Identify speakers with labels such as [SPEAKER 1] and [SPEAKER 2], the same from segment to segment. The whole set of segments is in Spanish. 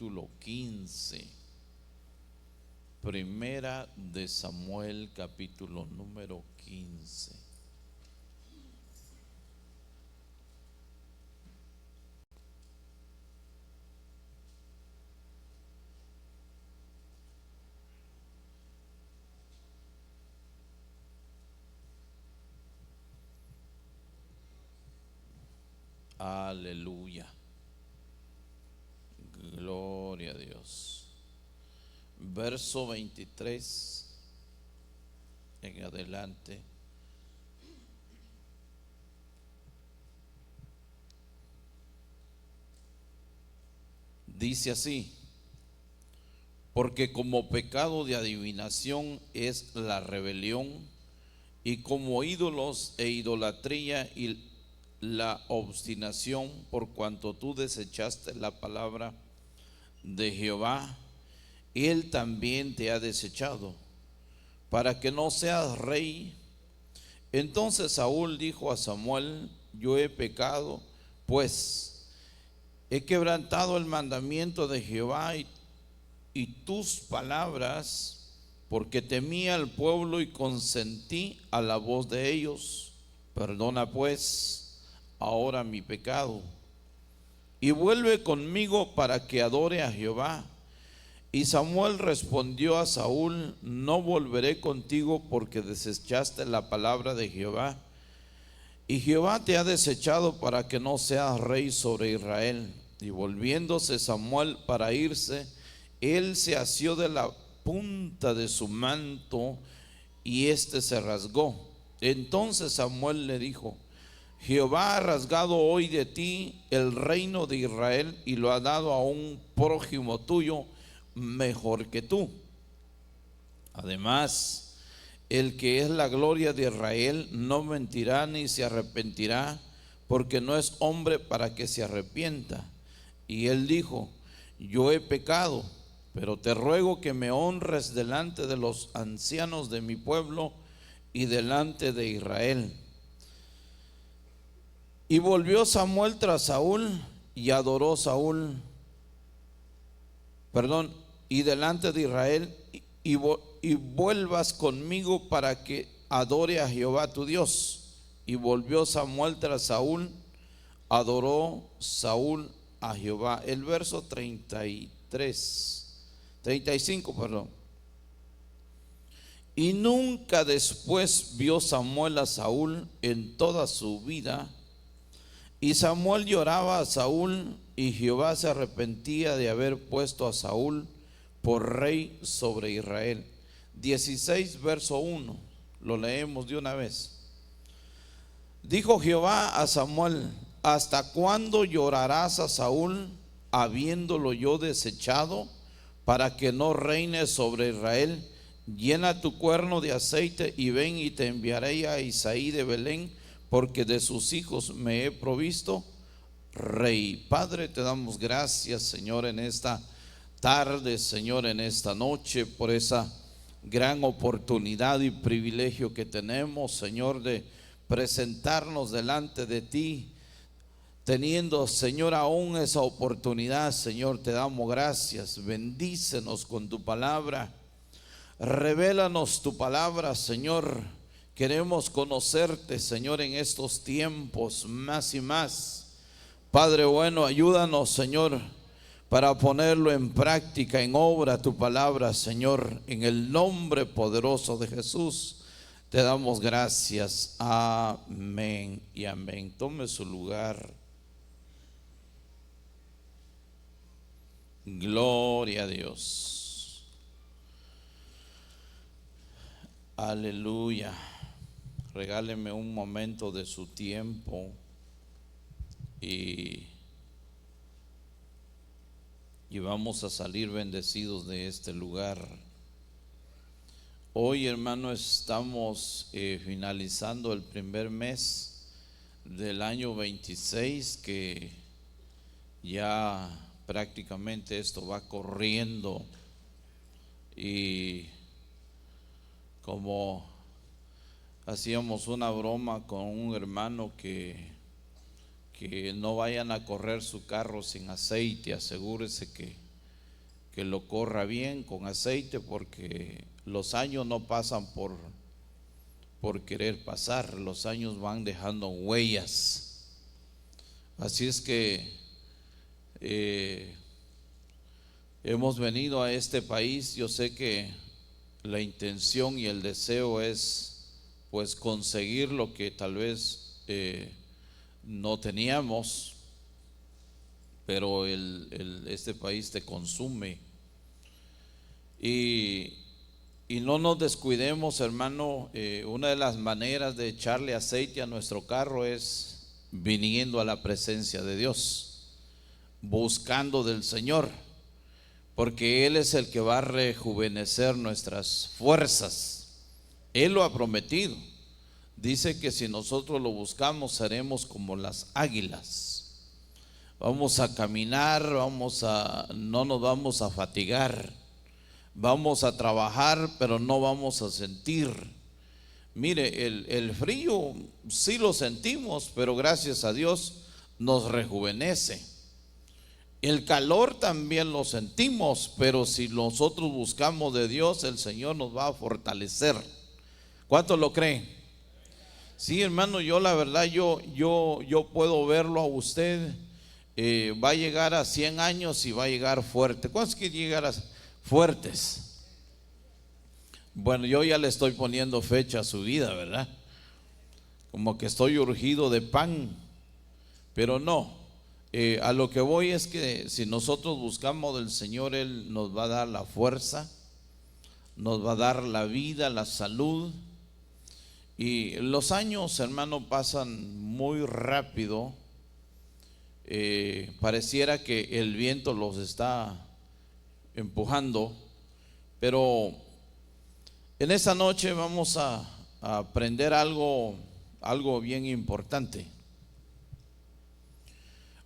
[SPEAKER 1] capítulo 15. Primera de Samuel, capítulo número 15. Aleluya. Gloria a Dios. Verso 23 en adelante. Dice así: porque como pecado de adivinación es la rebelión, y como ídolos e idolatría y la obstinación, por cuanto tú desechaste la palabra de Jehová, Él también te ha desechado, para que no seas rey. Entonces Saúl dijo a Samuel: yo he pecado, pues he quebrantado el mandamiento de Jehová y tus palabras, porque temí al pueblo y consentí a la voz de ellos. Perdona pues ahora mi pecado y vuelve conmigo para que adore a Jehová. Y Samuel respondió a Saúl: no volveré contigo, porque desechaste la palabra de Jehová, y Jehová te ha desechado para que no seas rey sobre Israel. Y volviéndose Samuel para irse, él se asió de la punta de su manto, y éste se rasgó. Entonces Samuel le dijo: Jehová ha rasgado hoy de ti el reino de Israel y lo ha dado a un prójimo tuyo mejor que tú. Además, el que es la gloria de Israel no mentirá ni se arrepentirá, porque no es hombre para que se arrepienta. Y él dijo: yo he pecado, pero te ruego que me honres delante de los ancianos de mi pueblo y delante de Israel. Y volvió Samuel tras Saúl y adoró Saúl, y delante de Israel, y vuelvas conmigo para que adore a Jehová tu Dios. Y volvió Samuel tras Saúl, adoró Saúl a Jehová. El verso 35, perdón. Y nunca después vio Samuel a Saúl en toda su vida. Y Samuel lloraba a Saúl, y Jehová se arrepentía de haber puesto a Saúl por rey sobre Israel. 16, verso 1, lo leemos de una vez. Dijo Jehová a Samuel: ¿hasta cuándo llorarás a Saúl, habiéndolo yo desechado, para que no reine sobre Israel? Llena tu cuerno de aceite y ven, y te enviaré a Isaí de Belén, porque de sus hijos me he provisto rey. Padre, te damos gracias, Señor, en esta tarde, Señor, en esta noche, por esa gran oportunidad y privilegio que tenemos, Señor, de presentarnos delante de ti. Teniendo, Señor, aún esa oportunidad, Señor, te damos gracias. Bendícenos con tu palabra. Revélanos tu palabra, Señor. Queremos conocerte, Señor, en estos tiempos más y más. Padre bueno, ayúdanos, Señor, para ponerlo en práctica, en obra tu palabra, Señor. En el nombre poderoso de Jesús te damos gracias. Amén y amén. Tome su lugar. Gloria a Dios. Aleluya. Regáleme un momento de su tiempo y vamos a salir bendecidos de este lugar. Hoy, hermano, estamos finalizando el primer mes del año 26, que ya prácticamente esto va corriendo, y como hacíamos una broma con un hermano que no vayan a correr su carro sin aceite, asegúrese que que lo corra bien con aceite, porque los años no pasan por querer pasar, los años van dejando huellas. Así es que hemos venido a este país. Yo sé que la intención y el deseo es pues conseguir lo que tal vez no teníamos, pero este país te consume. Y no nos descuidemos, hermano. Una de las maneras de echarle aceite a nuestro carro es viniendo a la presencia de Dios, buscando del Señor, porque Él es el que va a rejuvenecer nuestras fuerzas. Él lo ha prometido. Dice que si nosotros lo buscamos, seremos como las águilas. Vamos a caminar, no nos vamos a fatigar. Vamos a trabajar, pero no vamos a sentir. Mire, el frío sí lo sentimos, pero gracias a Dios nos rejuvenece. El calor también lo sentimos, pero si nosotros buscamos de Dios, el Señor nos va a fortalecer. ¿Cuántos lo creen? Sí, hermano, yo la verdad, yo puedo verlo a usted. Va a llegar a 100 años y va a llegar fuerte. ¿Cuántos quieren llegar a fuertes? Bueno, yo ya le estoy poniendo fecha a su vida, ¿verdad? Como que estoy urgido de pan, pero no. A lo que voy es que si nosotros buscamos del Señor, Él nos va a dar la fuerza, nos va a dar la vida, la salud. Y los años, hermano, pasan muy rápido. Pareciera que el viento los está empujando, pero en esta noche vamos a aprender algo bien importante.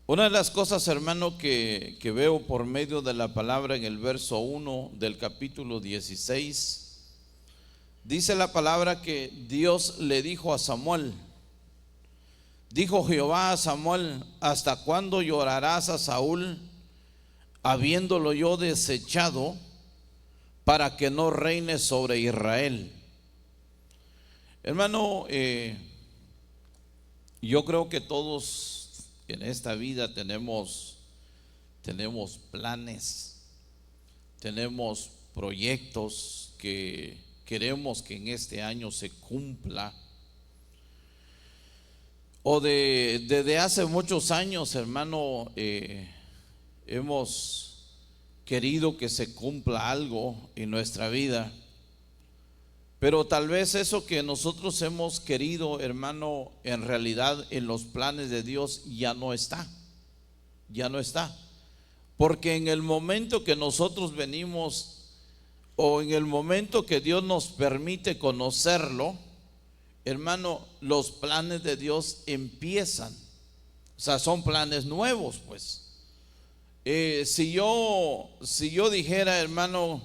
[SPEAKER 1] Una de las cosas, hermano, que veo por medio de la palabra en el verso 1 del capítulo 16, dice la palabra que Dios le dijo a Samuel: dijo Jehová a Samuel, ¿hasta cuándo llorarás a Saúl, habiéndolo yo desechado, para que no reine sobre Israel? Hermano, yo creo que todos en esta vida tenemos planes, tenemos proyectos que queremos que en este año se cumpla. O desde hace muchos años, hermano, hemos querido que se cumpla algo en nuestra vida, pero tal vez eso que nosotros hemos querido, hermano, en realidad en los planes de Dios ya no está, porque en el momento que nosotros venimos, o en el momento que Dios nos permite conocerlo, hermano, los planes de Dios empiezan. O sea, son planes nuevos, pues. Si yo dijera, hermano,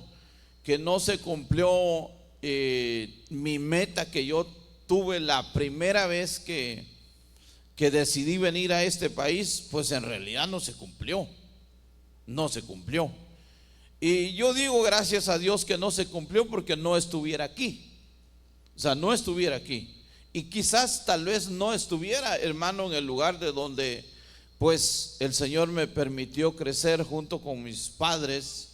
[SPEAKER 1] que no se cumplió mi meta que yo tuve la primera vez que decidí venir a este país, pues en realidad no se cumplió. Y yo digo gracias a Dios que no se cumplió, porque no estuviera aquí. O sea, no estuviera aquí. Y quizás tal vez no estuviera, hermano, en el lugar de donde pues el Señor me permitió crecer junto con mis padres.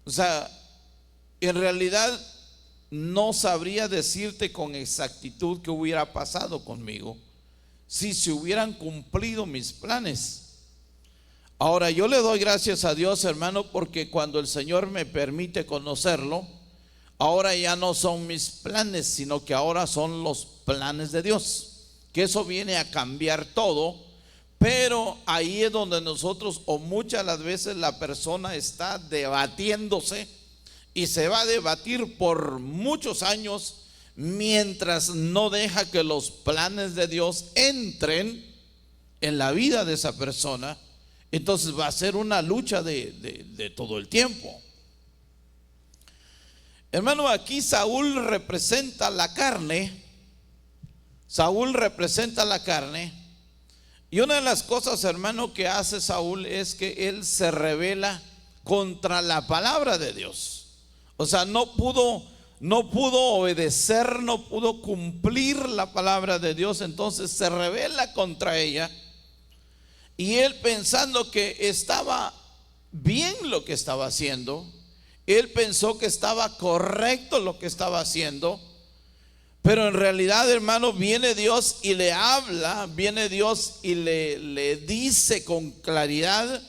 [SPEAKER 1] O sea, en realidad no sabría decirte con exactitud qué hubiera pasado conmigo si se hubieran cumplido mis planes. Ahora, yo le doy gracias a Dios, hermano, porque cuando el Señor me permite conocerlo, ahora ya no son mis planes, sino que ahora son los planes de Dios. Que eso viene a cambiar todo, pero ahí es donde nosotros, o muchas de las veces, la persona está debatiéndose y se va a debatir por muchos años mientras no deja que los planes de Dios entren en la vida de esa persona. Entonces va a ser una lucha de todo el tiempo. Hermano, aquí Saúl representa la carne. Y una de las cosas, hermano, que hace Saúl es que él se revela contra la palabra de Dios. O sea, no pudo obedecer, no pudo cumplir la palabra de Dios. Entonces se rebela contra ella. Y él, pensando que estaba bien lo que estaba haciendo, él pensó que estaba correcto lo que estaba haciendo, pero en realidad, hermano, viene Dios y le habla, viene Dios y le dice con claridad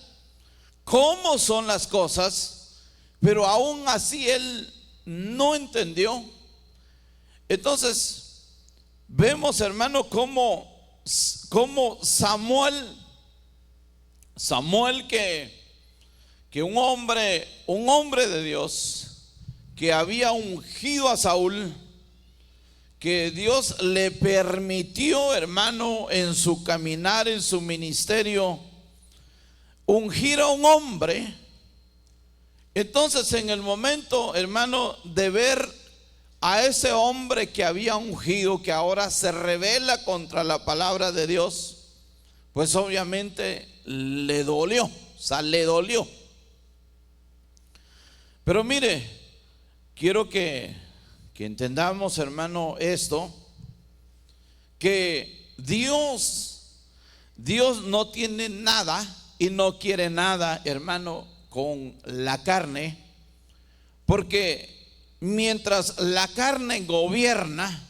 [SPEAKER 1] cómo son las cosas, pero aún así él no entendió. Entonces vemos, hermano, cómo Samuel que un hombre de Dios que había ungido a Saúl, que Dios le permitió, hermano, en su caminar, en su ministerio, ungir a un hombre. Entonces, en el momento, hermano, de ver a ese hombre que había ungido, que ahora se rebela contra la palabra de Dios, pues obviamente le dolió, o sea, le dolió. Pero mire, quiero que entendamos, hermano, esto, que Dios no tiene nada y no quiere nada, hermano, con la carne, porque mientras la carne gobierna,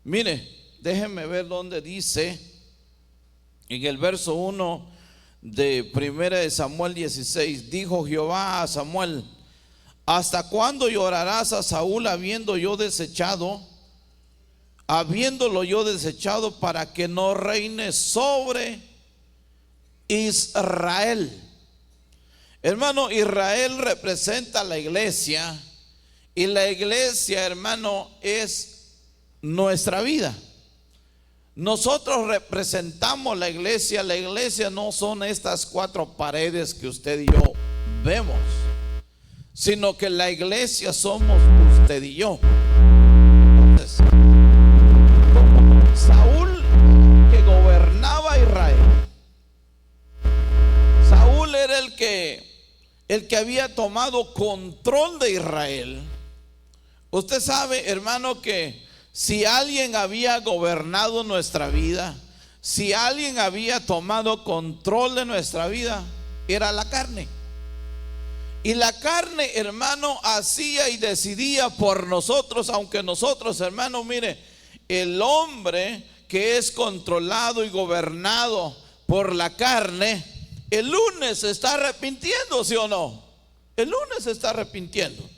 [SPEAKER 1] mire, déjenme ver dónde dice, en el verso 1 de 1 de Samuel 16, dijo Jehová a Samuel: ¿hasta cuándo llorarás a Saúl habiéndolo yo desechado para que no reine sobre Israel? Hermano, Israel representa a la iglesia, y la iglesia, hermano, es nuestra vida. Nosotros representamos la iglesia. La iglesia no son estas 4 paredes que usted y yo vemos, sino que la iglesia somos usted y yo. Entonces, como Saúl, que gobernaba Israel, Saúl era el que había tomado control de Israel. Usted sabe, hermano, que si alguien había gobernado nuestra vida, si alguien había tomado control de nuestra vida, era la carne. Y la carne, hermano, hacía y decidía por nosotros, aunque nosotros, hermano, mire, el hombre que es controlado y gobernado por la carne, el lunes se está arrepintiendo, ¿sí o no? El lunes se está arrepintiendo,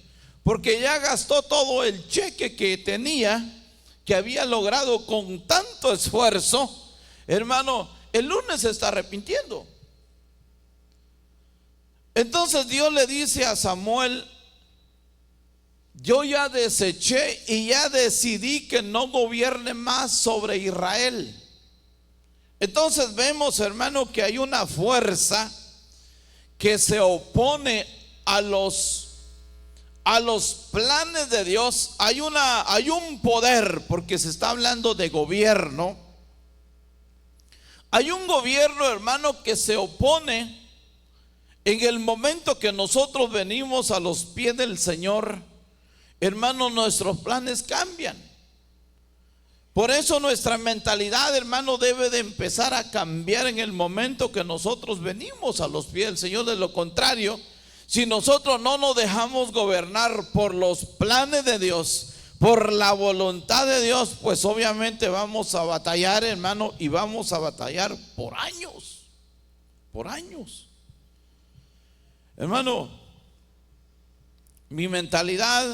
[SPEAKER 1] porque ya gastó todo el cheque que tenía, que había logrado con tanto esfuerzo. Hermano, el lunes se está arrepintiendo. Entonces Dios le dice a Samuel: yo ya deseché y ya decidí que no gobierne más sobre Israel. Entonces vemos, hermano, que hay una fuerza que se opone a los planes de Dios. Hay un poder, porque se está hablando de gobierno. Hay un gobierno, hermano, que se opone. En el momento que nosotros venimos a los pies del Señor, hermano, nuestros planes cambian. Por eso nuestra mentalidad, hermano, debe de empezar a cambiar en el momento que nosotros venimos a los pies del Señor. De lo contrario, si nosotros no nos dejamos gobernar por los planes de Dios, por la voluntad de Dios, pues obviamente vamos a batallar, hermano, y vamos a batallar por años, por años. Hermano, mi mentalidad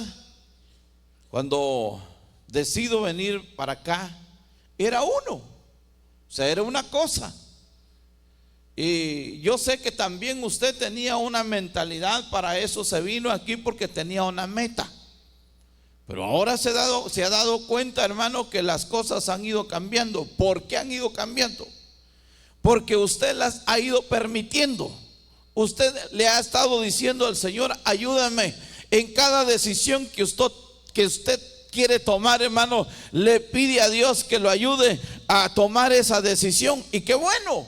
[SPEAKER 1] cuando decido venir para acá era o sea, era una cosa. Y yo sé que también usted tenía una mentalidad, para eso se vino aquí, porque tenía una meta. Pero ahora se ha dado cuenta, hermano, que las cosas han ido cambiando. ¿Por qué han ido cambiando? Porque usted las ha ido permitiendo. Usted le ha estado diciendo al Señor: ayúdame en cada decisión que usted quiere tomar, hermano. Le pide a Dios que lo ayude a tomar esa decisión. Y qué bueno,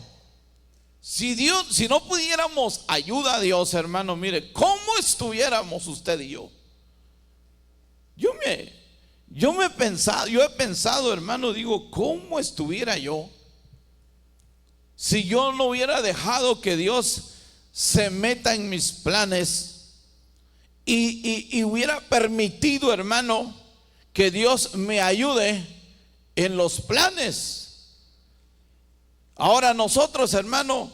[SPEAKER 1] Si no pudiéramos ayuda a Dios, hermano, mire, ¿cómo estuviéramos usted y yo? Yo he pensado, hermano, digo, ¿cómo estuviera yo si yo no hubiera dejado que Dios se meta en mis planes y hubiera permitido, hermano, que Dios me ayude en los planes? Ahora nosotros, hermano,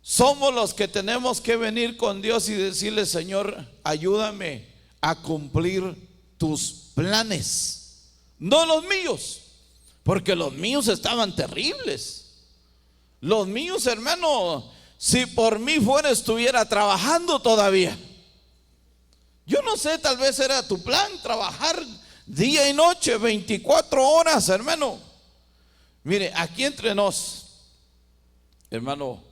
[SPEAKER 1] somos los que tenemos que venir con Dios y decirle: Señor, ayúdame a cumplir tus planes, no los míos, porque los míos estaban terribles. Los míos, hermano, si por mí fuera, estuviera trabajando todavía. Yo no sé, tal vez era tu plan trabajar día y noche, 24 horas, hermano. Mire, aquí entre nos, hermano,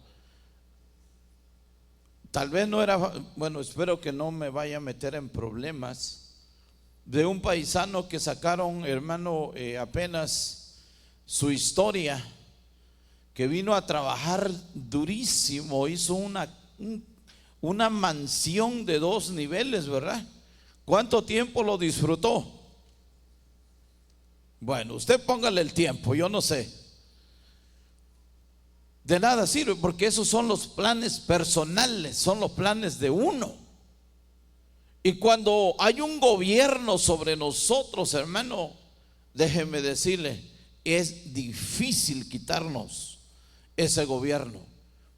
[SPEAKER 1] tal vez no era, bueno, espero que no me vaya a meter en problemas, de un paisano que sacaron, hermano, apenas su historia, que vino a trabajar durísimo, hizo una mansión de 2 niveles, ¿verdad? ¿Cuánto tiempo lo disfrutó? Bueno, usted póngale el tiempo, yo no sé. De nada sirve, porque esos son los planes personales, son los planes de uno. Y cuando hay un gobierno sobre nosotros, hermano, déjeme decirle, es difícil quitarnos ese gobierno,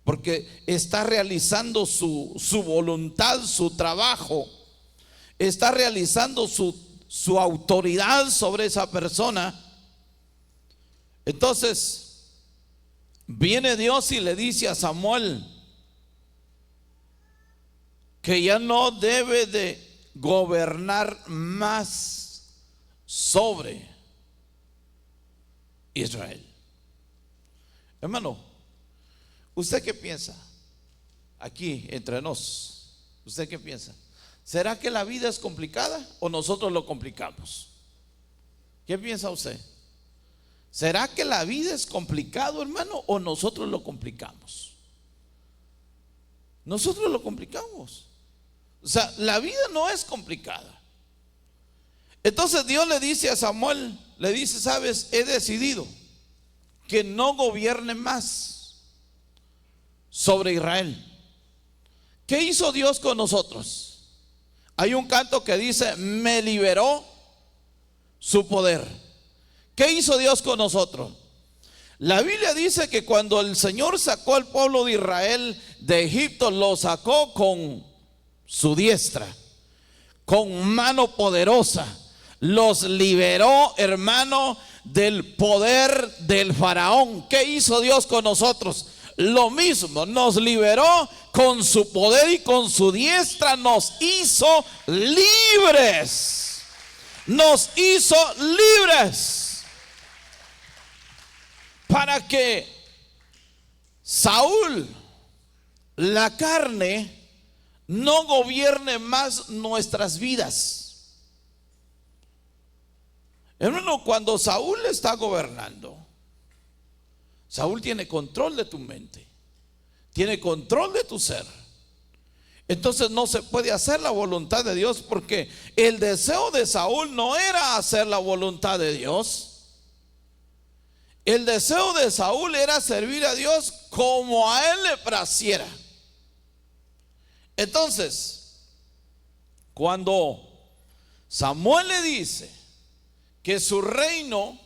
[SPEAKER 1] porque está realizando su voluntad, su trabajo, está realizando su autoridad sobre esa persona. Entonces viene Dios y le dice a Samuel que ya no debe de gobernar más sobre Israel. Hermano, ¿usted qué piensa? Aquí entre nos, ¿usted qué piensa? ¿Será que la vida es complicada o nosotros lo complicamos? ¿Qué piensa usted? ¿Será que la vida es complicado, hermano, o nosotros lo complicamos? Nosotros lo complicamos. O sea, la vida no es complicada. Entonces Dios le dice a Samuel, le dice: sabes, he decidido que no gobierne más sobre Israel. ¿Qué hizo Dios con nosotros? Hay un canto que dice: me liberó su poder. ¿Qué hizo Dios con nosotros? La Biblia dice que cuando el Señor sacó al pueblo de Israel de Egipto, lo sacó con su diestra, con mano poderosa. Los liberó, hermano, del poder del faraón. ¿Qué hizo Dios con nosotros? Lo mismo, nos liberó con su poder y con su diestra nos hizo libres. Nos hizo libres para que Saúl, la carne, no gobierne más nuestras vidas. Hermano, cuando Saúl está gobernando, Saúl tiene control de tu mente, tiene control de tu ser. Entonces no se puede hacer la voluntad de Dios, porque el deseo de Saúl no era hacer la voluntad de Dios. El deseo de Saúl era servir a Dios como a él le placiera. Entonces, cuando Samuel le dice que su reino,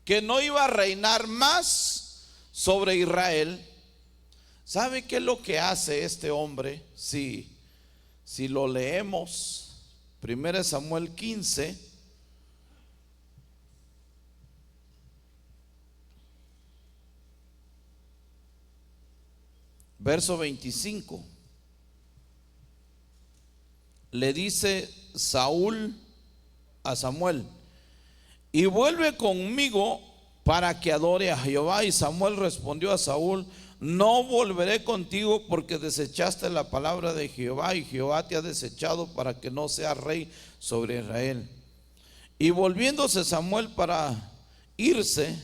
[SPEAKER 1] que no iba a reinar más sobre Israel, ¿sabe qué es lo que hace este hombre? Si lo leemos, 1 Samuel 15, verso 25, le dice Saúl a Samuel: y vuelve conmigo para que adore a Jehová. Y Samuel respondió a Saúl: no volveré contigo, porque desechaste la palabra de Jehová, y Jehová te ha desechado para que no seas rey sobre Israel. Y volviéndose Samuel para irse,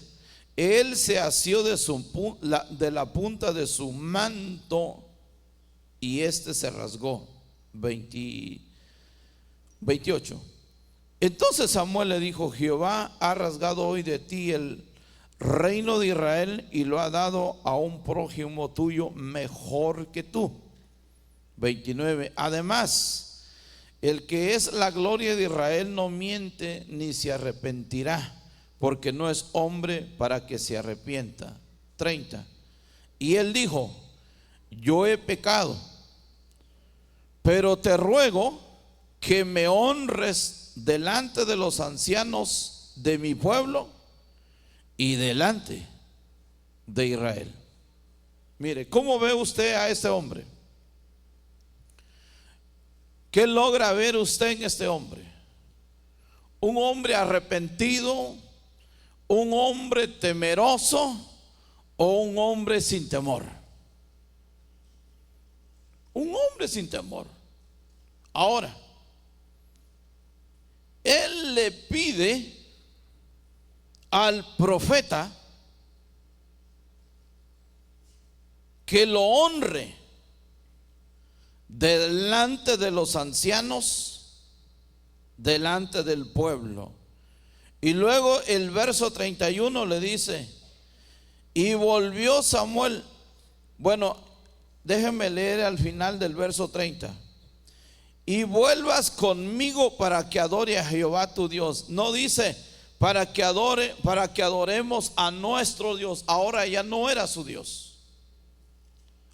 [SPEAKER 1] Él se asió de la punta de su manto y éste se rasgó. 28. Entonces Samuel le dijo: Jehová ha rasgado hoy de ti el reino de Israel y lo ha dado a un prójimo tuyo mejor que tú. 29. Además, el que es la gloria de Israel no miente ni se arrepentirá, porque no es hombre para que se arrepienta. 30. Y él dijo: yo he pecado, pero te ruego que me honres delante de los ancianos de mi pueblo y delante de Israel. Mire, ¿cómo ve usted a este hombre? ¿Qué logra ver usted en este hombre? Un hombre arrepentido, un hombre temeroso o un hombre sin temor. Un hombre sin temor. Ahora, él le pide al profeta que lo honre delante de los ancianos, delante del pueblo. Y luego el verso 31 le dice: y volvió Samuel. Bueno, déjenme leer al final del verso 30. Y vuelvas conmigo para que adore a Jehová tu Dios. No dice para que adoremos a nuestro Dios. Ahora ya no era su Dios.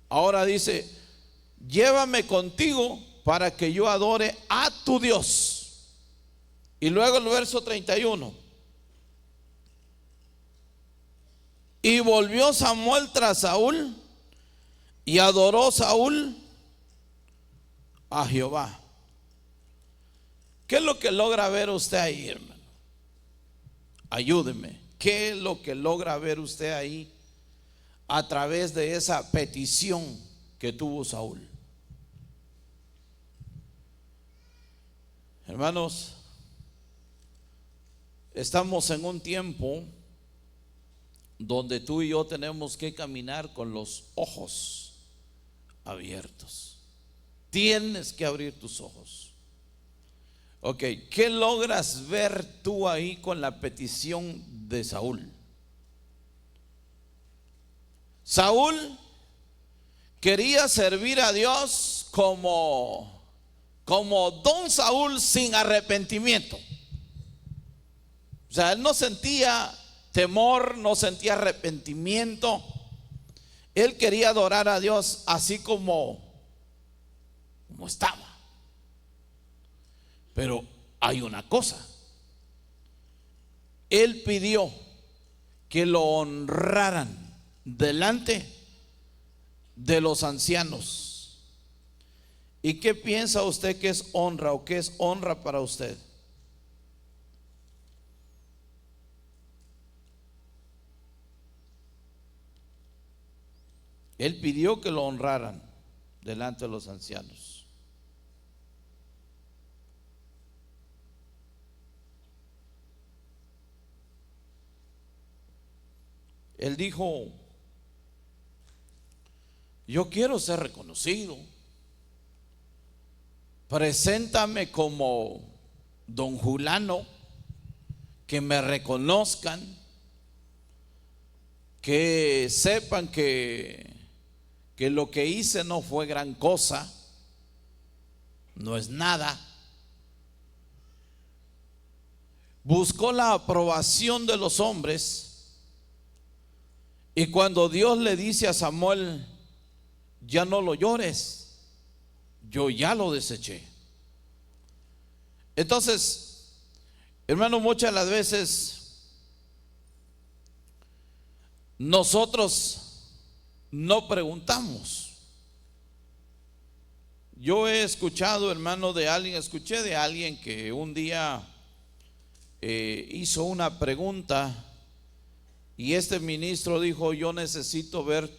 [SPEAKER 1] Ahora dice: llévame contigo para que yo adore a tu Dios. Y luego el verso 31. Y volvió Samuel tras Saúl y adoró Saúl a Jehová. ¿Qué es lo que logra ver usted ahí, hermano? Ayúdeme. ¿Qué es lo que logra ver usted ahí a través de esa petición que tuvo Saúl? Hermanos, estamos en un tiempo donde tú y yo tenemos que caminar con los ojos abiertos. Tienes que abrir tus ojos. Ok, ¿qué logras ver tú ahí con la petición de Saúl? Saúl quería servir a Dios como don Saúl sin arrepentimiento. O sea, él no sentía temor, no sentía arrepentimiento. Él quería adorar a Dios así como estaba. Pero hay una cosa: él pidió que lo honraran delante de los ancianos. ¿Y qué piensa usted que es honra o qué es honra para usted? Él pidió que lo honraran delante de los ancianos. Él dijo: yo quiero ser reconocido. Preséntame como don Julano, que me reconozcan, que sepan que lo que hice no fue gran cosa, no es nada. Buscó la aprobación de los hombres. Y cuando Dios le dice a Samuel: ya no lo llores, yo ya lo deseché. Entonces, hermano, muchas de las veces nosotros no preguntamos. Yo he escuchado, hermano, escuché de alguien que un día hizo una pregunta. Y este ministro dijo: yo necesito ver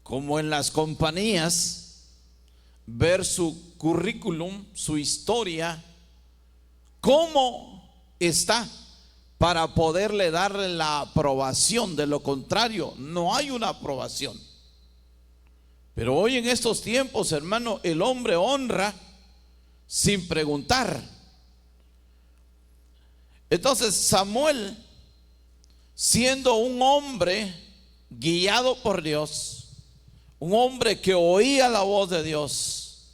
[SPEAKER 1] como en las compañías, ver su currículum, su historia, cómo está, para poderle darle la aprobación. De lo contrario, no hay una aprobación. Pero hoy en estos tiempos, hermano, el hombre honra sin preguntar. Entonces Samuel, siendo un hombre guiado por Dios, un hombre que oía la voz de Dios,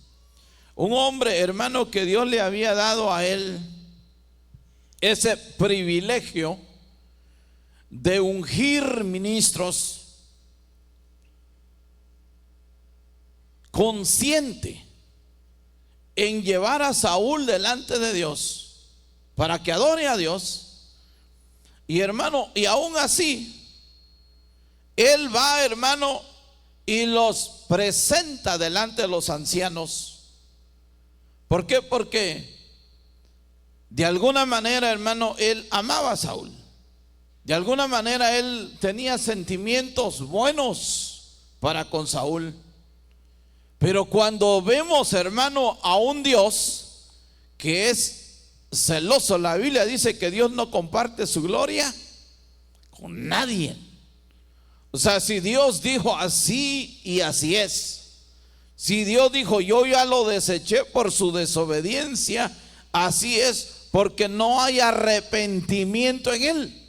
[SPEAKER 1] un hombre, hermano, que Dios le había dado a él ese privilegio de ungir ministros, consciente en llevar a Saúl delante de Dios para que adore a Dios. Y hermano, y aún así él va, hermano, y los presenta delante de los ancianos. ¿Por qué? Porque de alguna manera, hermano, él amaba a Saúl. De alguna manera él tenía sentimientos buenos para con Saúl. Pero cuando vemos, hermano, a un Dios que es celoso, la Biblia dice que Dios no comparte su gloria con nadie. O sea, si Dios dijo así y así es, si Dios dijo yo ya lo deseché por su desobediencia, así es, porque no hay arrepentimiento en él.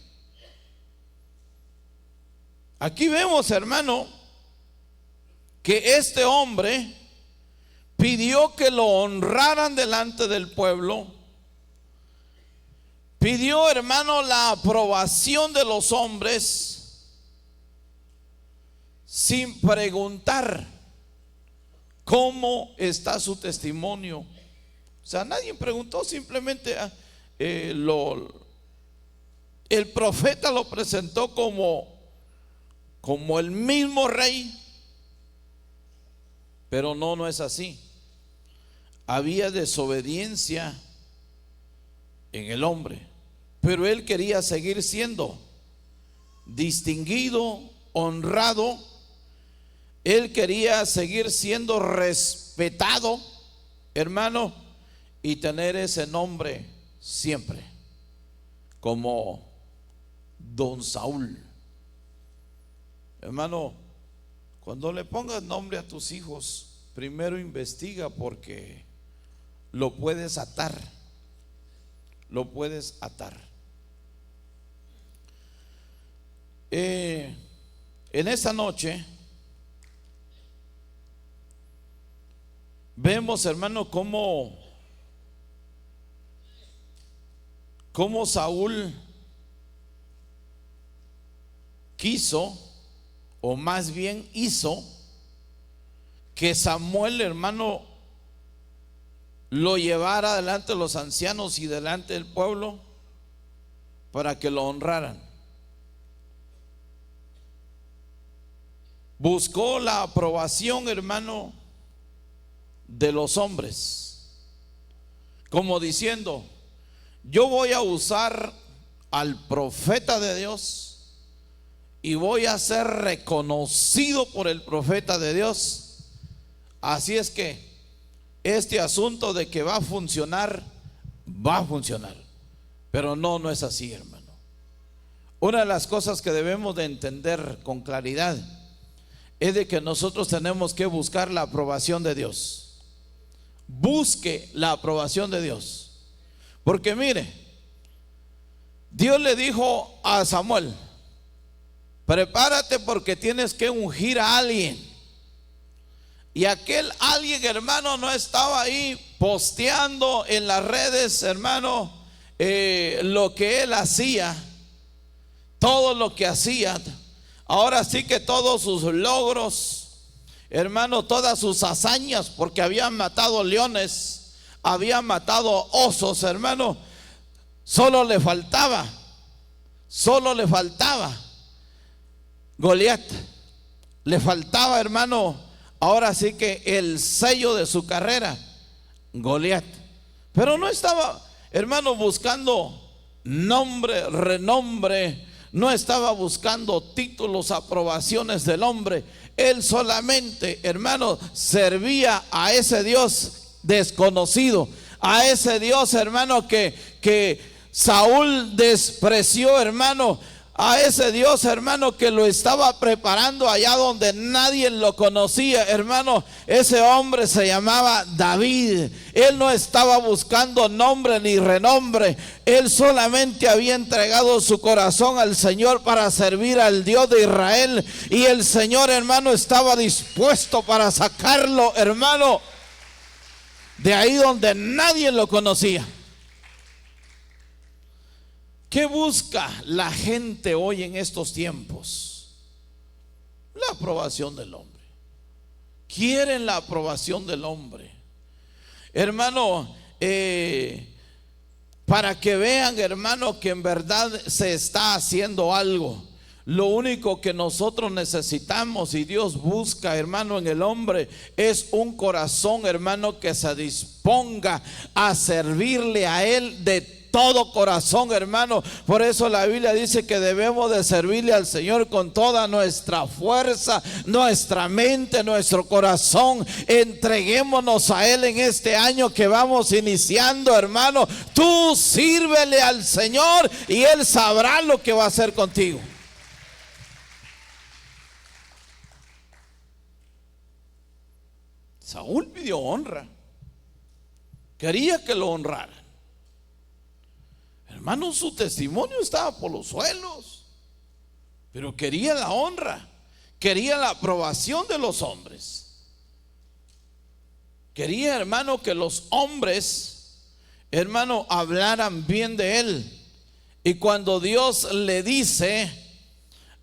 [SPEAKER 1] Aquí vemos, hermano, que este hombre pidió que lo honraran delante del pueblo, pidió, hermano, la aprobación de los hombres sin preguntar cómo está su testimonio. O sea, nadie preguntó, simplemente el profeta lo presentó como el mismo rey. Pero no es así. Había desobediencia en el hombre, pero él quería seguir siendo distinguido, honrado. Él quería seguir siendo respetado, hermano, y tener ese nombre siempre, como Don Saúl. Hermano, cuando le pongas nombre a tus hijos, primero investiga, porque lo puedes atar. Lo puedes atar. En esta noche vemos, hermano, cómo Saúl quiso, o más bien hizo, que Samuel, hermano, lo llevara delante de los ancianos y delante del pueblo para que lo honraran. Buscó la aprobación, hermano, de los hombres, como diciendo: yo voy a usar al profeta de Dios y voy a ser reconocido por el profeta de Dios. Así es que este asunto de que va a funcionar, va a funcionar. Pero no es así, hermano. Una de las cosas que debemos de entender con claridad es de que nosotros tenemos que buscar la aprobación de Dios. Busque la aprobación de Dios. Porque mire, Dios le dijo a Samuel: prepárate, porque tienes que ungir a alguien. Y aquel alguien, hermano, no estaba ahí posteando en las redes, hermano, lo que él hacía, todo lo que hacía. Ahora sí que todos sus logros, hermano, todas sus hazañas, porque habían matado leones, habían matado osos, hermano. Solo le faltaba Goliat. Le faltaba, hermano, ahora sí que el sello de su carrera, Goliat. Pero no estaba, hermano, buscando nombre, renombre. No estaba buscando títulos, aprobaciones del hombre. Él solamente, hermano, servía a ese Dios desconocido, a ese Dios, hermano, que Saúl despreció, hermano, a ese Dios, hermano, que lo estaba preparando allá donde nadie lo conocía, hermano. Ese hombre se llamaba David. Él no estaba buscando nombre ni renombre. Él solamente había entregado su corazón al Señor para servir al Dios de Israel. Y el Señor, hermano, estaba dispuesto para sacarlo, hermano, de ahí donde nadie lo conocía. ¿Qué busca la gente hoy en estos tiempos? La aprobación del hombre. Quieren la aprobación del hombre. Hermano, para que vean, hermano, que en verdad se está haciendo algo. Lo único que nosotros necesitamos y Dios busca, hermano, en el hombre es un corazón, hermano, que se disponga a servirle a Él de todo corazón, hermano. Por eso la Biblia dice que debemos de servirle al Señor con toda nuestra fuerza, nuestra mente, nuestro corazón. Entreguémonos a Él en este año que vamos iniciando, hermano. Tú sírvele al Señor y Él sabrá lo que va a hacer contigo. Saúl pidió honra, quería que lo honraran. Hermano, su testimonio estaba por los suelos, pero quería la honra, quería la aprobación de los hombres. Quería, hermano, que los hombres, hermano, hablaran bien de él. Y cuando Dios le dice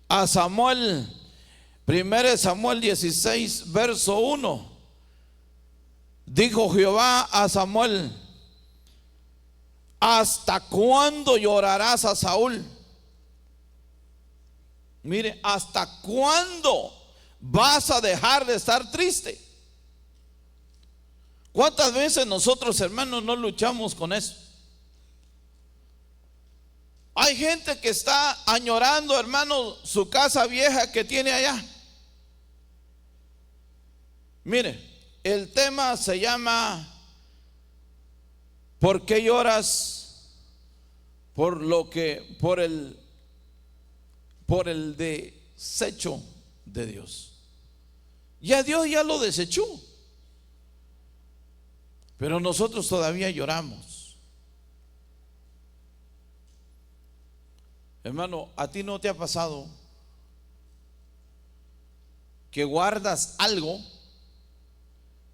[SPEAKER 1] a Samuel, 1 Samuel 16, verso 1, dijo Jehová a Samuel: ¿hasta cuándo llorarás a Saúl? Mire, ¿hasta cuándo vas a dejar de estar triste? ¿Cuántas veces nosotros, hermanos, no luchamos con eso? Hay gente que está añorando, hermano, su casa vieja que tiene allá. Mire, el tema se llama ¿por qué lloras? Por el desecho de Dios. Ya Dios ya lo desechó, pero nosotros todavía lloramos. Hermano, ¿a ti no te ha pasado que guardas algo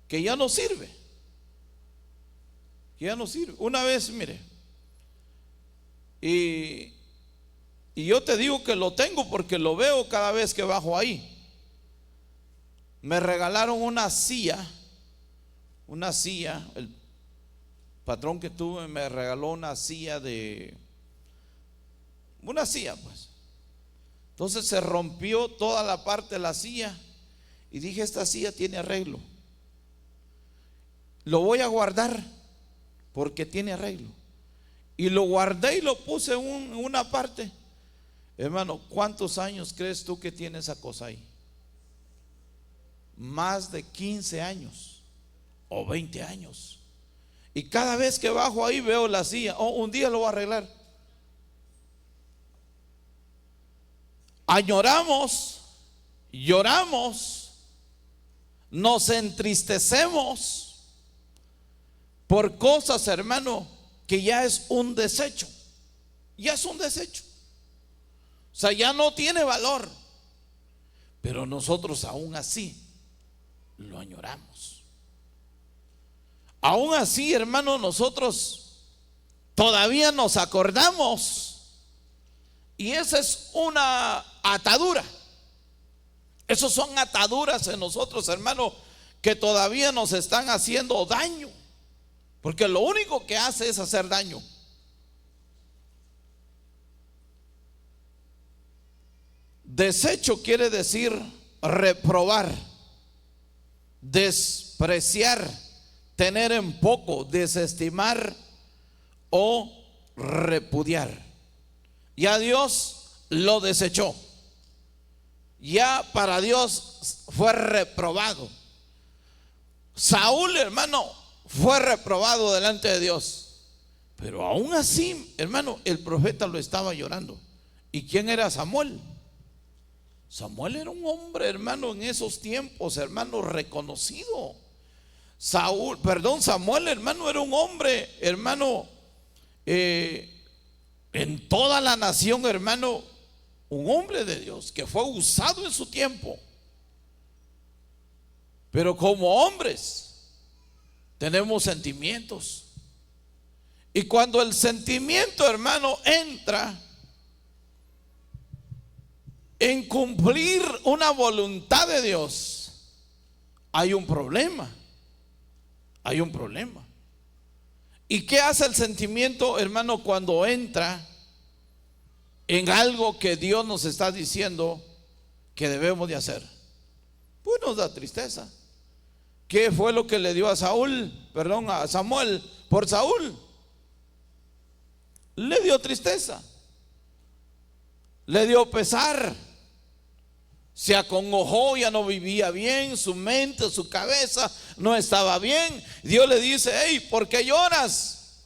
[SPEAKER 1] que ya no sirve? Que ya no sirve. Una vez, mire, y yo te digo que lo tengo porque lo veo cada vez que bajo ahí. Me regalaron una silla, el patrón que tuve me regaló una silla pues. Entonces se rompió toda la parte de la silla y dije, esta silla tiene arreglo, lo voy a guardar porque tiene arreglo. Y lo guardé y lo puse en una parte. Hermano, ¿cuántos años crees tú que tiene esa cosa ahí? Más de 15 años o 20 años. Y cada vez que bajo ahí veo la silla, un día lo voy a arreglar. Añoramos, lloramos, nos entristecemos por cosas, hermano, que ya es un desecho. Ya es un desecho. O sea, ya no tiene valor. Pero nosotros aún así lo añoramos. Aún así, hermano, nosotros todavía nos acordamos. Y esa es una atadura. Esos son ataduras en nosotros, hermano, que todavía nos están haciendo daño. Porque lo único que hace es hacer daño. Desecho quiere decir reprobar, despreciar, tener en poco, desestimar o repudiar. Ya Dios lo desechó. Ya para Dios fue reprobado. Saúl, hermano, fue reprobado delante de Dios. Pero aún así, hermano, el profeta lo estaba llorando. ¿Y quién era Samuel? Samuel era un hombre, hermano, en esos tiempos, hermano, reconocido. Samuel, hermano, era un hombre, hermano, en toda la nación, hermano, un hombre de Dios que fue usado en su tiempo. Pero como hombres tenemos sentimientos. Y cuando el sentimiento, hermano, entra en cumplir una voluntad de Dios, hay un problema. Hay un problema. ¿Y qué hace el sentimiento, hermano, cuando entra en algo que Dios nos está diciendo que debemos de hacer? Pues nos da tristeza. ¿Qué fue lo que le dio a Samuel por Saúl? Le dio tristeza, le dio pesar, se acongojó, ya no vivía bien, su mente, su cabeza no estaba bien. Dios le dice: hey, ¿por qué lloras?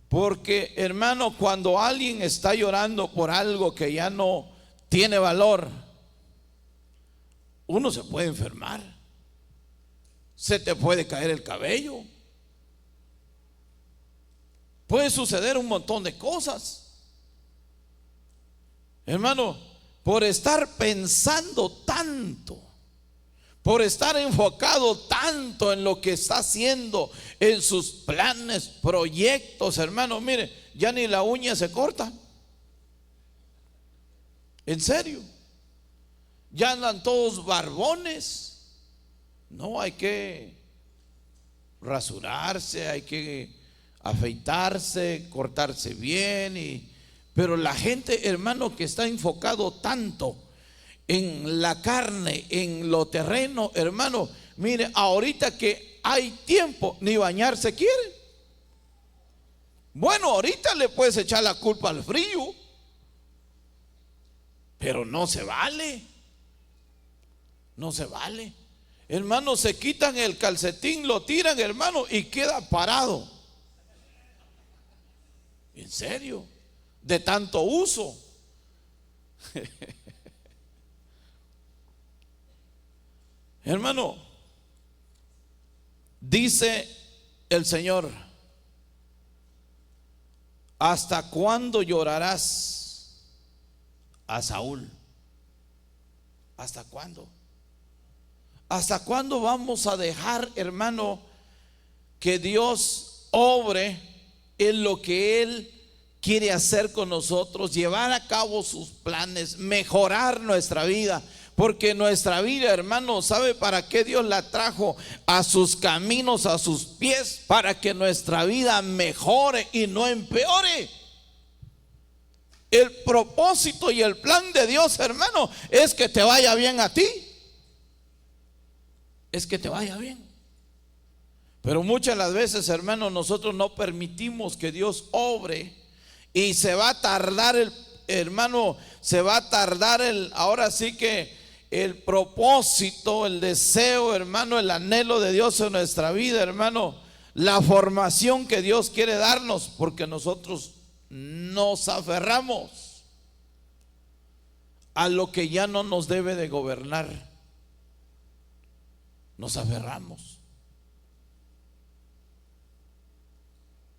[SPEAKER 1] Porque, hermano, cuando alguien está llorando por algo que ya no tiene valor, uno se puede enfermar, se te puede caer el cabello, puede suceder un montón de cosas, hermano, por estar pensando tanto, por estar enfocado tanto en lo que está haciendo, en sus planes, proyectos, hermano. Mire, ya ni la uña se corta. En serio, ya andan todos barbones. No, hay que rasurarse, hay que afeitarse, cortarse bien. Pero la gente, hermano, que está enfocado tanto en la carne, en lo terreno, hermano, mire, ahorita que hay tiempo, ni bañarse quiere. Bueno, ahorita le puedes echar la culpa al frío, pero no se vale. No se vale. Hermano, se quitan el calcetín, lo tiran, hermano, y queda parado. En serio, de tanto uso. Hermano, dice el Señor: ¿hasta cuándo llorarás a Saúl? ¿Hasta cuándo? ¿Hasta cuándo vamos a dejar, hermano, que Dios obre en lo que Él quiere hacer con nosotros, llevar a cabo sus planes, mejorar nuestra vida? Porque nuestra vida, hermano, ¿sabe para qué Dios la trajo a sus caminos, a sus pies? Para que nuestra vida mejore y no empeore. El propósito y el plan de Dios, hermano, es que te vaya bien a ti. Es que te vaya bien. Pero muchas las veces, hermano, nosotros no permitimos que Dios obre, y se va a tardar hermano, se va a tardar ahora sí que el propósito, el deseo, hermano, el anhelo de Dios en nuestra vida, hermano, la formación que Dios quiere darnos, porque nosotros nos aferramos a lo que ya no nos debe de gobernar. Nos aferramos.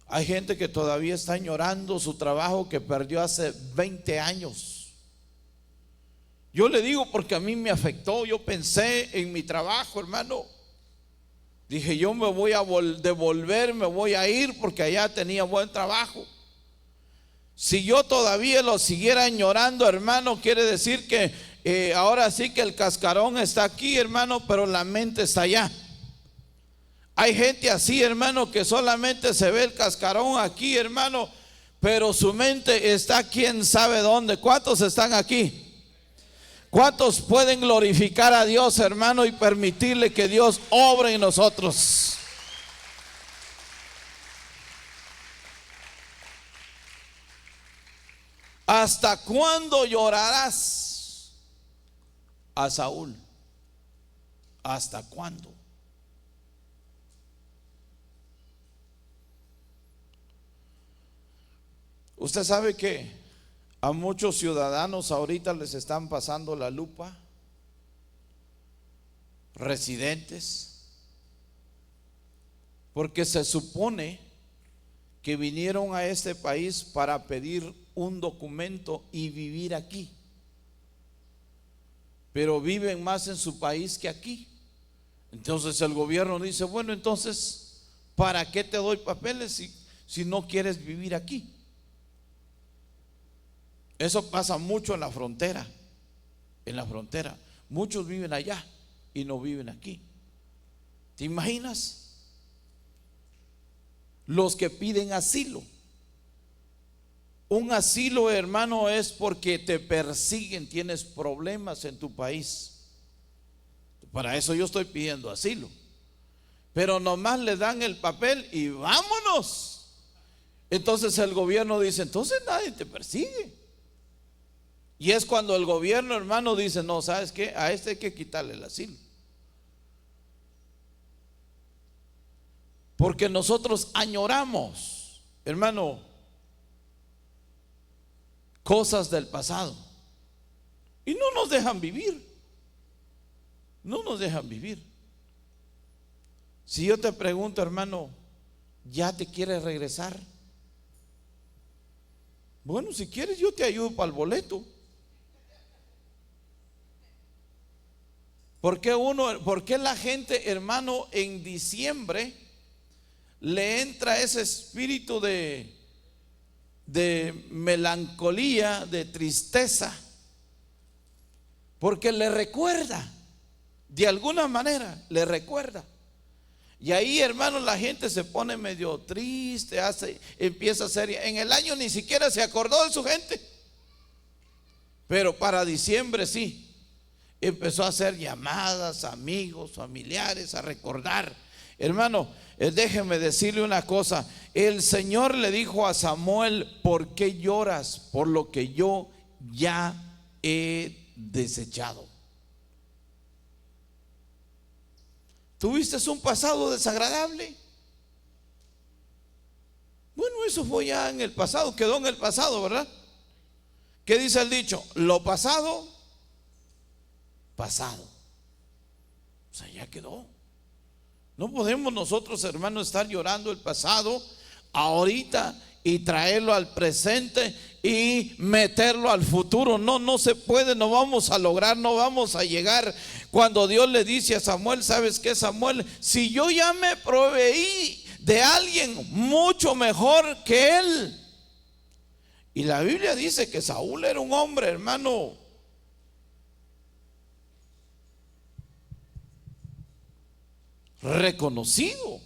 [SPEAKER 1] Hay gente que todavía está añorando su trabajo que perdió hace 20 años. Yo le digo porque a mí me afectó. Yo pensé en mi trabajo, hermano. Dije, yo me voy a devolver, me voy a ir porque allá tenía buen trabajo. Si yo todavía lo siguiera añorando, hermano, quiere decir que ahora sí que el cascarón está aquí, hermano, pero la mente está allá. Hay gente así, hermano, que solamente se ve el cascarón aquí, hermano, pero su mente está quién sabe dónde. ¿Cuántos están aquí? ¿Cuántos pueden glorificar a Dios, hermano, y permitirle que Dios obre en nosotros? ¿Hasta cuándo llorarás a Saúl? ¿Hasta cuándo? Usted sabe que a muchos ciudadanos ahorita les están pasando la lupa, residentes, porque se supone que vinieron a este país para pedir un documento y vivir aquí, pero viven más en su país que aquí. Entonces el gobierno dice, bueno, entonces, ¿para qué te doy papeles si no quieres vivir aquí? Eso pasa mucho en la frontera. En la frontera muchos viven allá y no viven aquí. ¿Te imaginas? Los que piden asilo. Un asilo, hermano, es porque te persiguen, tienes problemas en tu país. Para eso yo estoy pidiendo asilo. Pero nomás le dan el papel y vámonos. Entonces el gobierno dice, entonces nadie te persigue. Y es cuando el gobierno, hermano, dice, no, ¿sabes qué? A este hay que quitarle el asilo. Porque nosotros añoramos, hermano, cosas del pasado. Y no nos dejan vivir. No nos dejan vivir. Si yo te pregunto, hermano, ¿ya te quieres regresar? Bueno, si quieres yo te ayudo para el boleto. ¿Por qué la gente, hermano, en diciembre le entra ese espíritu de melancolía, de tristeza? Porque le recuerda, de alguna manera le recuerda. Y ahí, hermano, la gente se pone medio triste, empieza a hacer, en el año ni siquiera se acordó de su gente, pero para diciembre sí. Empezó a hacer llamadas, amigos, familiares, a recordar. Hermano, déjeme decirle una cosa. El Señor le dijo a Samuel, ¿por qué lloras? Por lo que yo ya he desechado. ¿Tuviste un pasado desagradable? Bueno, eso fue ya en el pasado, quedó en el pasado, ¿verdad? ¿Qué dice el dicho? Lo pasado, pasado. O sea, ya quedó. No podemos nosotros, hermanos, estar llorando el pasado ahorita y traerlo al presente y meterlo al futuro. No, no se puede, no vamos a lograr, no vamos a llegar. Cuando Dios le dice a Samuel, ¿sabes qué, Samuel? Si yo ya me proveí de alguien mucho mejor que él. Y la Biblia dice que Saúl era un hombre, hermano, reconocido.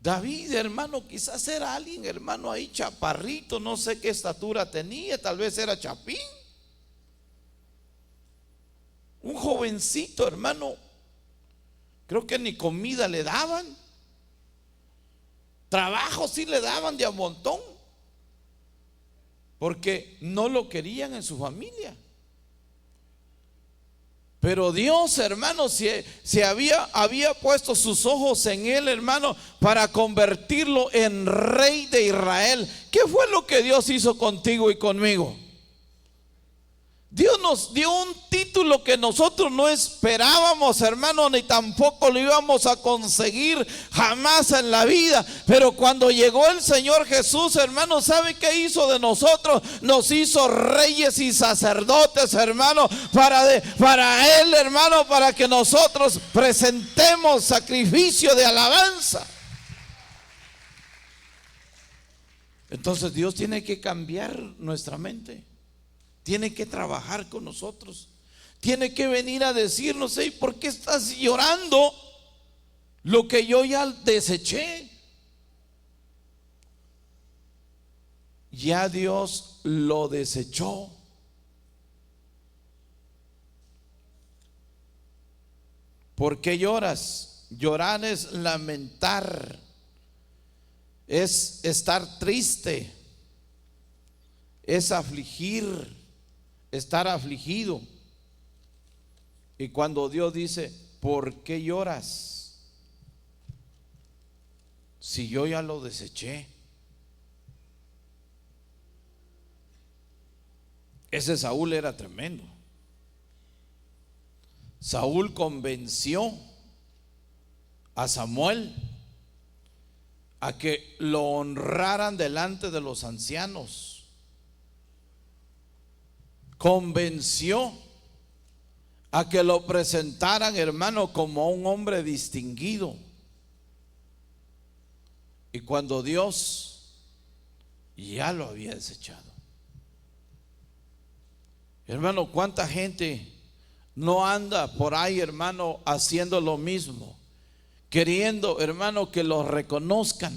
[SPEAKER 1] David, hermano, quizás era alguien, hermano, ahí chaparrito, no sé qué estatura tenía, tal vez era chapín. Un jovencito, hermano, creo que ni comida le daban. Trabajo sí le daban de a montón, porque no lo querían en su familia. Pero Dios, hermano, se había puesto sus ojos en él, hermano, para convertirlo en rey de Israel. ¿Qué fue lo que Dios hizo contigo y conmigo? Dios nos dio un título que nosotros no esperábamos, hermano, ni tampoco lo íbamos a conseguir jamás en la vida. Pero cuando llegó el Señor Jesús, hermano, ¿sabe qué hizo de nosotros? Nos hizo reyes y sacerdotes, hermano, para Él, hermano, para que nosotros presentemos sacrificio de alabanza. Entonces Dios tiene que cambiar nuestra mente. Tiene que trabajar con nosotros. Tiene que venir a decirnos, hey, ¿por qué estás llorando lo que yo ya deseché? Ya Dios lo desechó. ¿Por qué lloras? Llorar es lamentar, es estar triste, es afligir, estar afligido. Y cuando Dios dice, ¿por qué lloras? Si yo ya lo deseché. Ese Saúl era tremendo. Saúl convenció a Samuel a que lo honraran delante de los ancianos. Convenció a que lo presentaran, hermano, como un hombre distinguido. Y cuando Dios ya lo había desechado. Hermano, ¿cuánta gente no anda por ahí, hermano, haciendo lo mismo? Queriendo, hermano, que los reconozcan,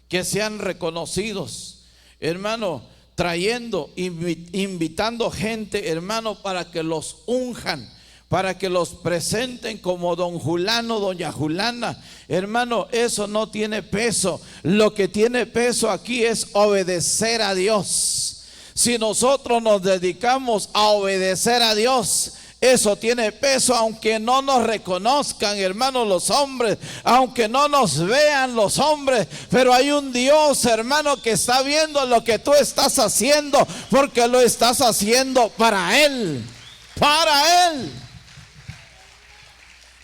[SPEAKER 1] que sean reconocidos, hermano, trayendo, invitando gente, hermano, para que los unjan, para que los presenten como don Julano, doña Julana. Hermano, eso no tiene peso. Lo que tiene peso aquí es obedecer a Dios. Si nosotros nos dedicamos a obedecer a Dios, eso tiene peso, aunque no nos reconozcan, hermanos, los hombres, aunque no nos vean los hombres, pero hay un Dios, hermano, que está viendo lo que tú estás haciendo, porque lo estás haciendo para Él, para Él.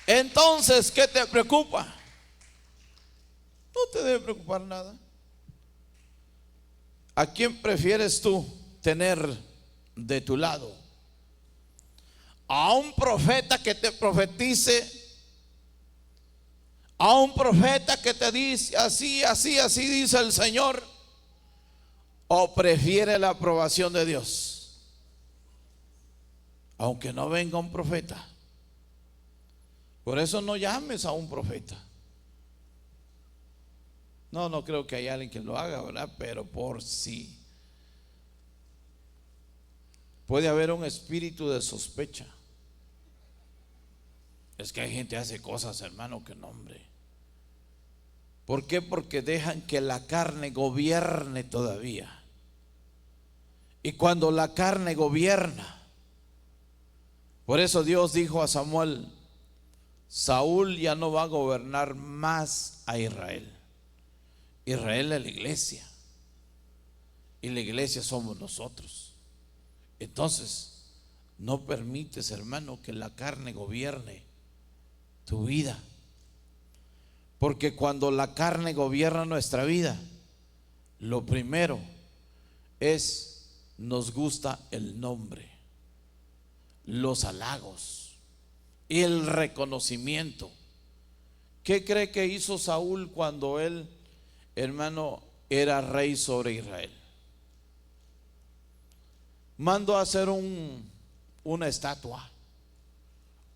[SPEAKER 1] Entonces, ¿qué te preocupa? No te debe preocupar nada. ¿A quién prefieres tú tener de tu lado? ¿A un profeta que te profetice? ¿A un profeta que te dice así, así, así dice el Señor? ¿O prefiere la aprobación de Dios? Aunque no venga un profeta. Por eso no llames a un profeta. No creo que haya alguien que lo haga, ¿verdad? Pero por sí. Puede haber un espíritu de sospecha. Es que hay gente que hace cosas, hermano, que no, hombre. ¿Por qué? Porque dejan que la carne gobierne todavía. Y cuando la carne gobierna, por eso Dios dijo a Samuel: Saúl ya no va a gobernar más a Israel. Israel es la iglesia. Y la iglesia somos nosotros. Entonces, no permites, hermano, que la carne gobierne tu vida. Porque cuando la carne gobierna nuestra vida, lo primero es, nos gusta el nombre, los halagos y el reconocimiento. ¿Qué cree que hizo Saúl cuando él, hermano, era rey sobre Israel? Mandó a hacer una estatua,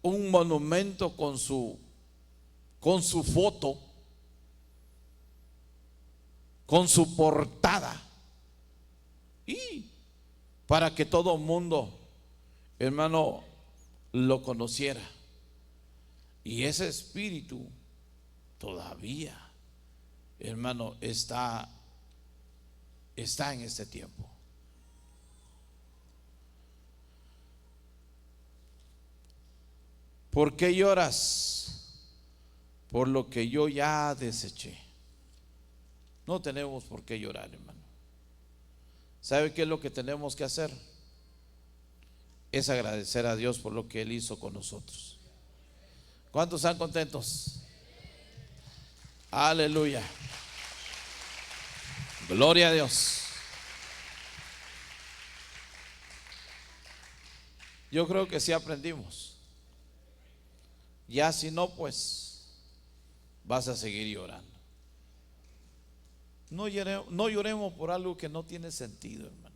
[SPEAKER 1] un monumento con su foto, con su portada, y para que todo el mundo, hermano, lo conociera. Y ese espíritu todavía, hermano, está en este tiempo. ¿Por qué lloras? Por lo que yo ya deseché. No tenemos por qué llorar, hermano. ¿Sabe qué es lo que tenemos que hacer? Es agradecer a Dios por lo que Él hizo con nosotros. ¿Cuántos están contentos? Aleluya. Gloria a Dios. Yo creo que sí aprendimos. Ya si no, pues vas a seguir llorando. No lloremos por algo que no tiene sentido, hermano.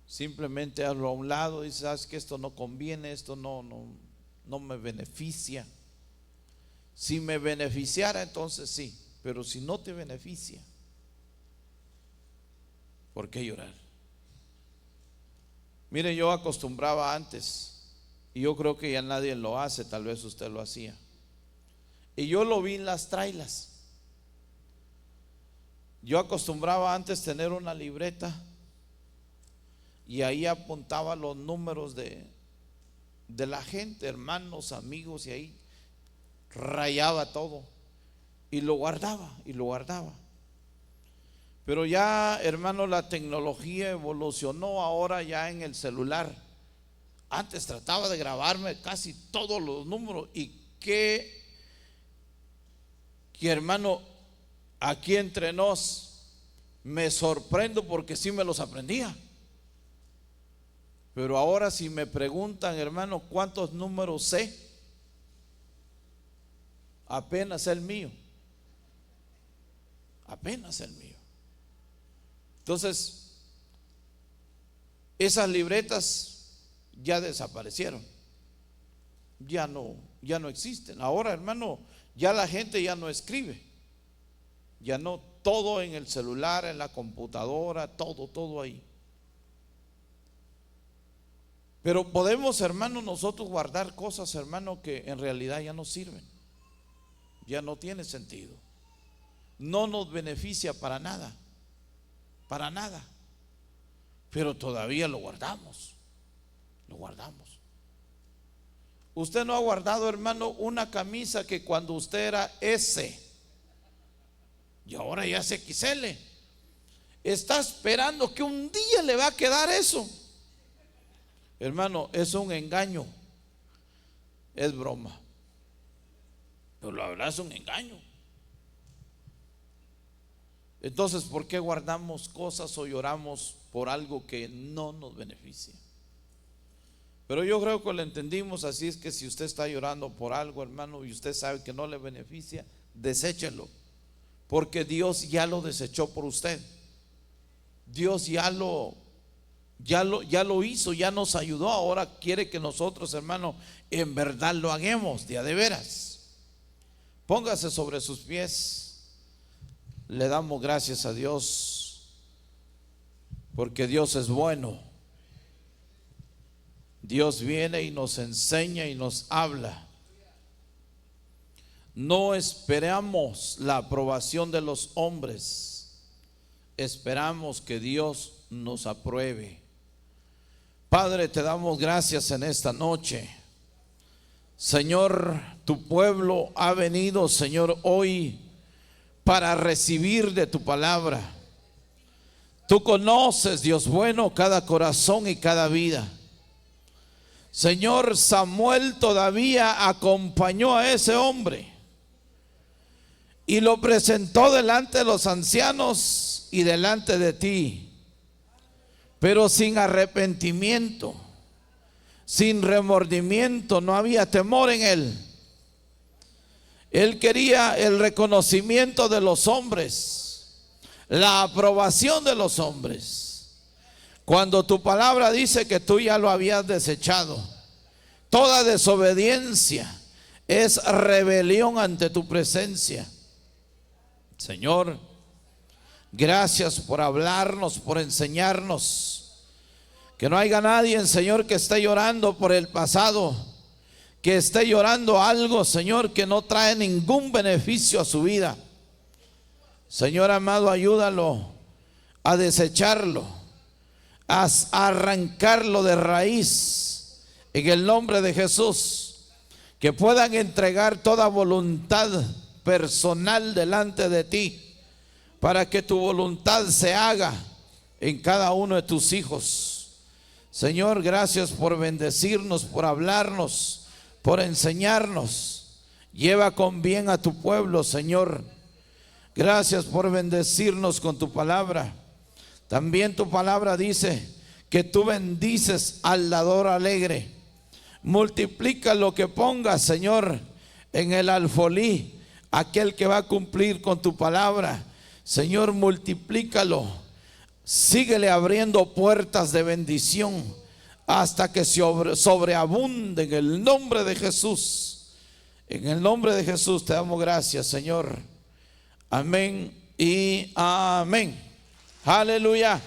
[SPEAKER 1] Simplemente hazlo a un lado y sabes que esto no conviene, esto no me beneficia. Si me beneficiara, entonces sí, pero si no te beneficia, ¿por qué llorar? Mire, yo acostumbraba antes, y yo creo que ya nadie lo hace, tal vez usted lo hacía, y yo lo vi en las trailas. Yo acostumbraba antes tener una libreta y ahí apuntaba los números de la gente, hermanos, amigos, y ahí rayaba todo y lo guardaba. Pero ya, hermano, la tecnología evolucionó ahora ya en el celular. Antes trataba de grabarme casi todos los números y que hermano, aquí entre nos me sorprendo porque sí me los aprendía. Pero ahora si me preguntan, hermano, ¿cuántos números sé? Apenas el mío. Apenas el mío. Entonces, esas libretas ya desaparecieron. Ya no existen. Ahora, hermano, ya la gente ya no escribe. Ya no, todo en el celular, en la computadora, todo ahí. Pero podemos, hermano, nosotros guardar cosas, hermano, que en realidad ya no sirven. Ya no tiene sentido. No nos beneficia para nada. Para nada. Pero todavía lo guardamos. Lo guardamos. Usted no ha guardado, hermano, una camisa que cuando usted era S y ahora ya es XL. Está esperando que un día le va a quedar eso. Hermano, es un engaño. Es broma. Pero la verdad es un engaño. Entonces, ¿por qué guardamos cosas o lloramos por algo que no nos beneficia? Pero yo creo que lo entendimos. Así es que si usted está llorando por algo, hermano, y usted sabe que no le beneficia, deséchelo, porque Dios ya lo desechó por usted. Dios ya lo hizo, ya nos ayudó. Ahora quiere que nosotros, hermano, en verdad lo hagamos de veras. Póngase sobre sus pies. Le damos gracias a Dios porque Dios es bueno. Dios viene y nos enseña y nos habla. No esperamos la aprobación de los hombres, esperamos que Dios nos apruebe. Padre, te damos gracias en esta noche. Señor, tu pueblo ha venido, Señor, hoy para recibir de tu palabra. Tú conoces, Dios bueno, cada corazón y cada vida. Señor, Samuel todavía acompañó a ese hombre y lo presentó delante de los ancianos y delante de ti, pero sin arrepentimiento, sin remordimiento. No había temor en él. Él quería el reconocimiento de los hombres, la aprobación de los hombres, cuando tu palabra dice que tú ya lo habías desechado. Toda desobediencia es rebelión ante tu presencia. Señor, gracias por hablarnos, por enseñarnos. Que no haya nadie, Señor, que esté llorando por el pasado, que esté llorando algo, Señor, que no trae ningún beneficio a su vida. Señor amado, ayúdalo a desecharlo, a arrancarlo de raíz, en el nombre de Jesús. Que puedan entregar toda voluntad personal delante de ti, para que tu voluntad se haga en cada uno de tus hijos. Señor, gracias por bendecirnos, por hablarnos, por enseñarnos. Lleva con bien a tu pueblo, Señor. Gracias por bendecirnos con tu palabra. También tu palabra dice que tú bendices al dador alegre. Multiplica lo que pongas, Señor, en el alfolí, aquel que va a cumplir con tu palabra. Señor, multiplícalo. Síguele abriendo puertas de bendición hasta que sobreabunde en el nombre de Jesús. En el nombre de Jesús te damos gracias, Señor. Amén y amén. Aleluya.